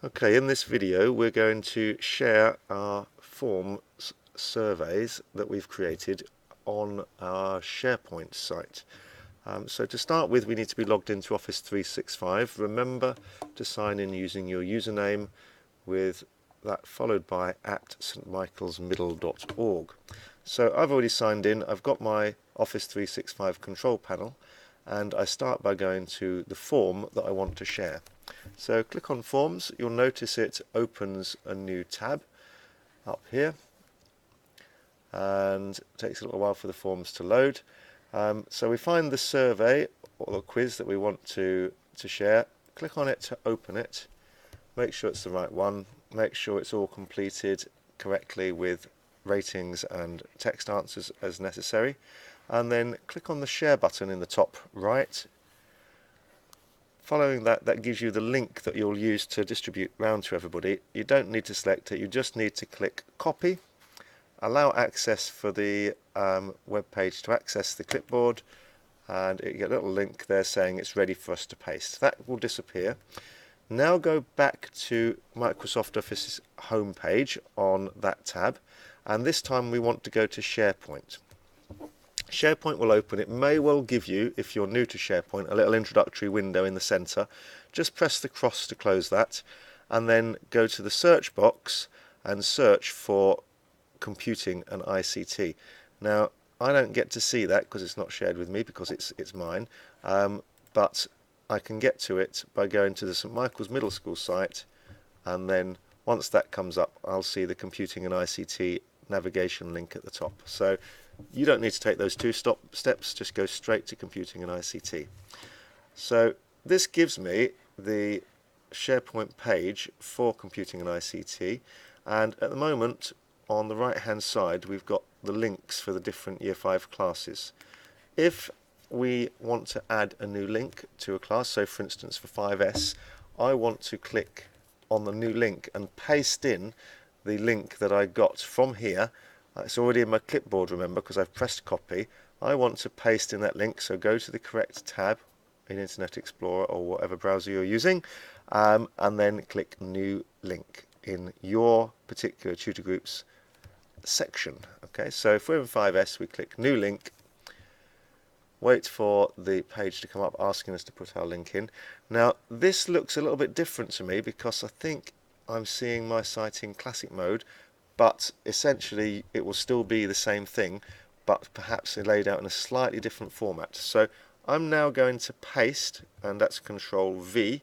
Okay, in this video we're going to share our form surveys that we've created on our SharePoint site. So to start with, we need to be logged into Office 365. Remember to sign in using your username with that followed by @stmichaelsmiddle.org. So I've already signed in. I've got my Office 365 control panel, and I start by going to the form that I want to share. So click on Forms. You'll notice it opens a new tab up here, and it takes a little while for the forms to load. So we find the survey or the quiz that we want to share. Click on it to open it. Make sure it's the right one. Make sure it's all completed correctly with ratings and text answers as necessary. And then click on the share button in the top right. Following that, that gives you the link that you'll use to distribute round to everybody. You don't need to select it, you just need to click copy, allow access for the web page to access the clipboard, and you get a little link there saying it's ready for us to paste. That will disappear. Now go back to Microsoft Office's home page on that tab, and this time we want to go to SharePoint. SharePoint will open. It may well give you, if you're new to SharePoint, a little introductory window in the center. Just press the cross to close that, and then go to the search box and search for Computing and ICT. Now, I don't get to see that because it's not shared with me because it's mine, but I can get to it by going to the St Michael's Middle School site, and then once that comes up, I'll see the Computing and ICT navigation link at the top. So you don't need to take those two steps, just go straight to Computing and ICT. So this gives me the SharePoint page for Computing and ICT, and at the moment on the right hand side we've got the links for the different Year 5 classes. If we want to add a new link to a class, so for instance for 5S, I want to click on the new link and paste in the link that I got from here. It's already in my clipboard, remember, because I've pressed copy. I want to paste in that link, so go to the correct tab in Internet Explorer or whatever browser you're using, and then click New Link in your particular tutor group's section. Okay, so if we're in 5S, we click New Link, wait for the page to come up asking us to put our link in. Now, this looks a little bit different to me because I think I'm seeing my site in classic mode, but essentially it will still be the same thing, but perhaps laid out in a slightly different format. So I'm now going to paste, and that's Control V,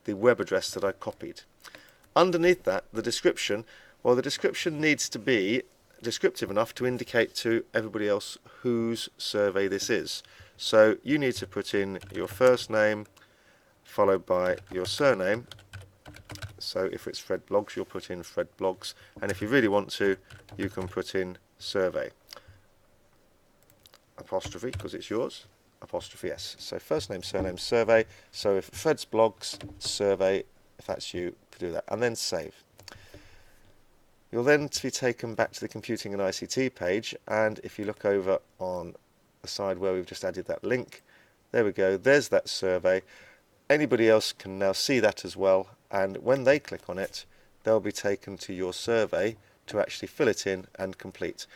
the web address that I copied. Underneath that, the description, well, the description needs to be descriptive enough to indicate to everybody else whose survey this is. So you need to put in your first name followed by your surname. So if it's Fred Blogs, you'll put in Fred Blogs, and if you really want to, you can put in survey, apostrophe, because it's yours, apostrophe S. So first name, surname, survey. So if Fred's Blogs, survey, if that's you, do that, and then save. You'll then be taken back to the Computing and ICT page, and if you look over on the side where we've just added that link, there we go, there's that survey. Anybody else can now see that as well, and when they click on it, they'll be taken to your survey to actually fill it in and complete.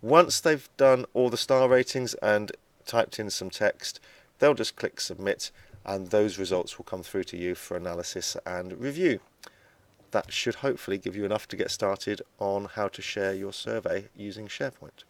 Once they've done all the star ratings and typed in some text, they'll just click Submit, and those results will come through to you for analysis and review. That should hopefully give you enough to get started on how to share your survey using SharePoint.